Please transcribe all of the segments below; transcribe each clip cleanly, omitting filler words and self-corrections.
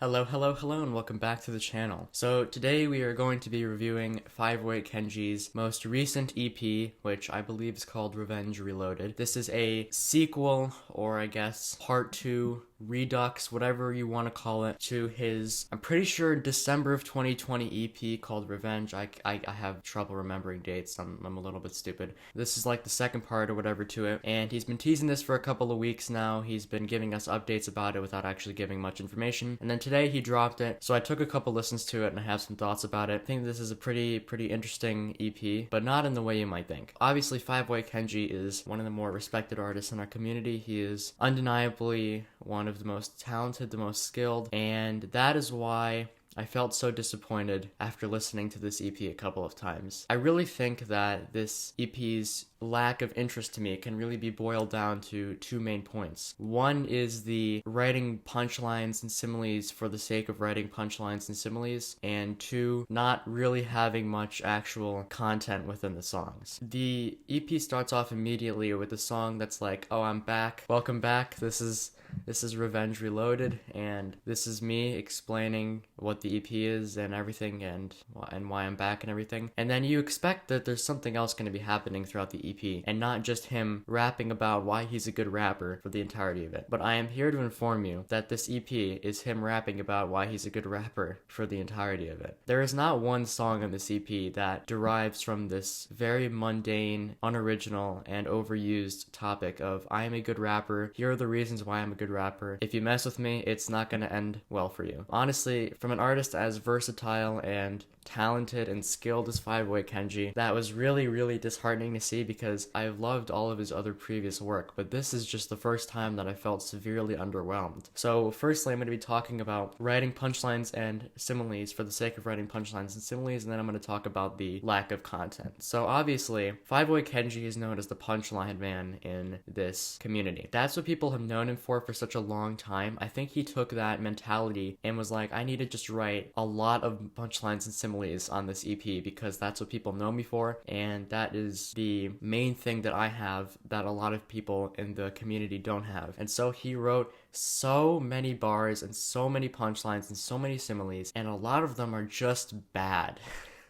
Hello, hello, hello, and welcome back to the channel. So today we are going to be reviewing 508 Kenji's most recent EP, which I believe is called Revenge Reloaded. This is a sequel, or I guess part 2, redux, whatever you want to call it, to his, I'm pretty sure, December of 2020 EP called Revenge. I have trouble remembering dates. I'm a little bit stupid. This is like the second part or whatever to it, and he's been teasing this for a couple of weeks now. He's been giving us updates about it without actually giving much information, and then today he dropped it, so I took a couple listens to it and I have some thoughts about it. I think this is a pretty interesting EP, but not in the way you might think. Obviously, 508 Kenji is one of the more respected artists in our community. He is undeniably one of the most talented, the most skilled, and that is why I felt so disappointed after listening to this EP a couple of times. I really think that this EP's lack of interest to me can really be boiled down to two main points. One is the writing punchlines and similes for the sake of writing punchlines and similes, and two, not really having much actual content within the songs. The EP starts off immediately with a song that's like, "Oh, I'm back. Welcome back. This is Revenge Reloaded, and this is me explaining what the EP is and everything, and why I'm back and everything." And then you expect that there's something else going to be happening throughout the EP, and not just him rapping about why he's a good rapper for the entirety of it. But I am here to inform you that this EP is him rapping about why he's a good rapper for the entirety of it. There is not one song on this EP that derives from this very mundane, unoriginal, and overused topic of I am a good rapper, here are the reasons why I'm a good rapper. If you mess with me, it's not gonna end well for you. Honestly, from an artist as versatile and talented and skilled as 508 Kenji, that was really disheartening to see, because I've loved all of his other previous work, but this is just the first time that I felt severely underwhelmed. So firstly, I'm going to be talking about writing punchlines and similes for the sake of writing punchlines and similes, and then I'm going to talk about the lack of content. So obviously, 508 Kenji is known as the punchline man in this community. That's what people have known him for such a long time. I think he took that mentality and was like, I need to just write a lot of punchlines and similes on this EP because that's what people know me for, and that is the main thing that I have that a lot of people in the community don't have. And so he wrote so many bars and so many punchlines and so many similes, and a lot of them are just bad.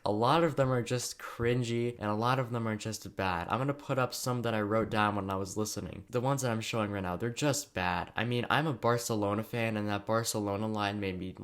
A lot of them are just cringy, and a lot of them are just bad. I'm gonna put up some that I wrote down when I was listening. The ones that I'm showing right now, they're just bad. I mean, I'm a Barcelona fan, and that Barcelona line made me,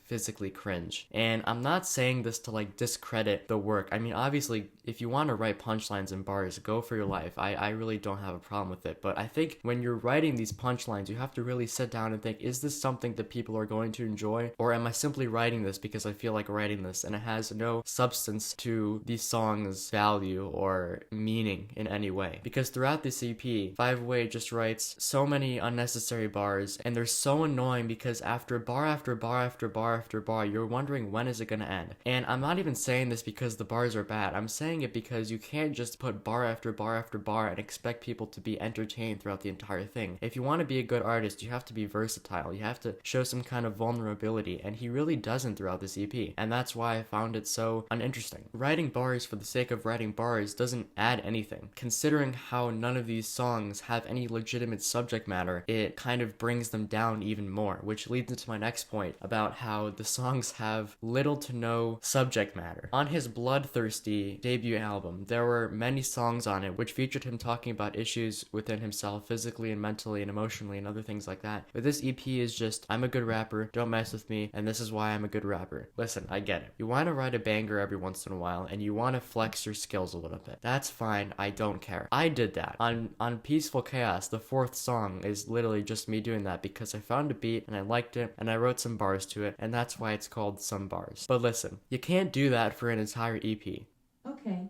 physically cringe. And I'm not saying this to, discredit the work. I mean, obviously, if you want to write punchlines and bars, go for your life. I really don't have a problem with it. But I think when you're writing these punchlines, you have to really sit down and think, is this something that people are going to enjoy? Or am I simply writing this because I feel like writing this, and it has no substance to the song's value or meaning in any way? Because throughout this EP, 508 just writes so many unnecessary bars, and they're so annoying because after bar after bar after bar after bar, you're wondering, when is it gonna end? And I'm not even saying this because the bars are bad. I'm saying it because you can't just put bar after bar after bar and expect people to be entertained throughout the entire thing. If you want to be a good artist, you have to be versatile. You have to show some kind of vulnerability, and he really doesn't throughout this EP, and that's why I found it so uninteresting. Writing bars for the sake of writing bars doesn't add anything. Considering how none of these songs have any legitimate subject matter, it kind of brings them down even more, which leads into my next point about how the songs have little to no subject matter. On his Bloodthirsty debut album, there were many songs on it which featured him talking about issues within himself, physically and mentally and emotionally and other things like that. But this EP is just, I'm a good rapper, don't mess with me, and this is why I'm a good rapper. Listen, I get it. You want to write a banger every once in a while, and you want to flex your skills a little bit. That's fine, I don't care. I did that. On Peaceful Chaos, the fourth song is literally just me doing that because I found a beat and I liked it, and I wrote some bars to it, and that's why it's called Some Bars. But listen, you can't do that for an entire EP. Okay.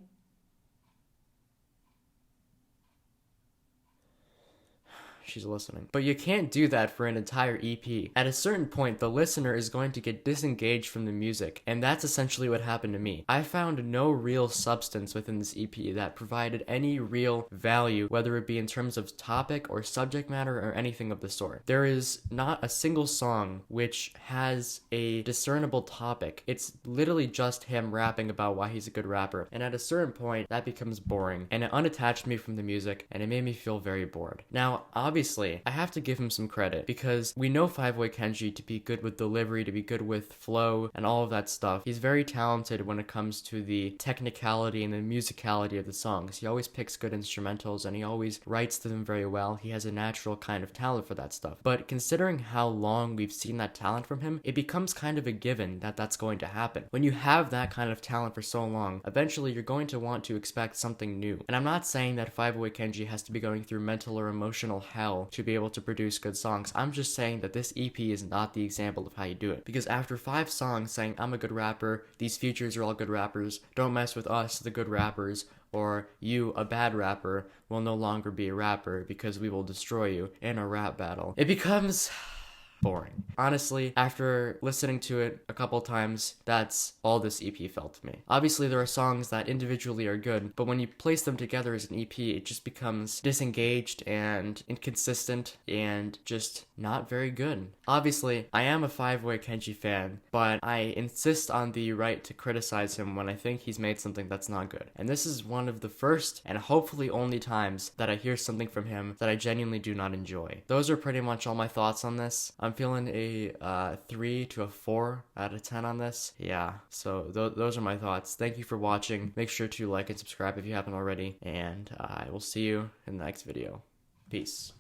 She's listening. But you can't do that for an entire EP. At a certain point, the listener is going to get disengaged from the music, and that's essentially what happened to me. I found no real substance within this EP that provided any real value, whether it be in terms of topic or subject matter or anything of the sort. There is not a single song which has a discernible topic. It's literally just him rapping about why he's a good rapper, and at a certain point, that becomes boring, and it unattached me from the music, and it made me feel very bored. Now, obviously, obviously, I have to give him some credit because we know Five-Way Kenji to be good with delivery, to be good with flow, and all of that stuff. He's very talented when it comes to the technicality and the musicality of the songs. He always picks good instrumentals and he always writes to them very well. He has a natural kind of talent for that stuff. But considering how long we've seen that talent from him, it becomes kind of a given that that's going to happen. When you have that kind of talent for so long, eventually you're going to want to expect something new. And I'm not saying that Five-Way Kenji has to be going through mental or emotional hell to be able to produce good songs. I'm just saying that this EP is not the example of how you do it. Because after 5 songs saying, I'm a good rapper, these features are all good rappers, don't mess with us, the good rappers, or you, a bad rapper, will no longer be a rapper because we will destroy you in a rap battle, it becomes boring. Honestly, after listening to it a couple times, that's all this EP felt to me. Obviously, there are songs that individually are good, but when you place them together as an EP, it just becomes disengaged and inconsistent and just not very good. Obviously, I am a Five-Way Kenji fan, but I insist on the right to criticize him when I think he's made something that's not good. And this is one of the first and hopefully only times that I hear something from him that I genuinely do not enjoy. Those are pretty much all my thoughts on this. I'm feeling a 3 to a 4 out of 10 on this. Yeah, so those are my thoughts. Thank you for watching. Make sure to like and subscribe if you haven't already, and I will see you in the next video. Peace.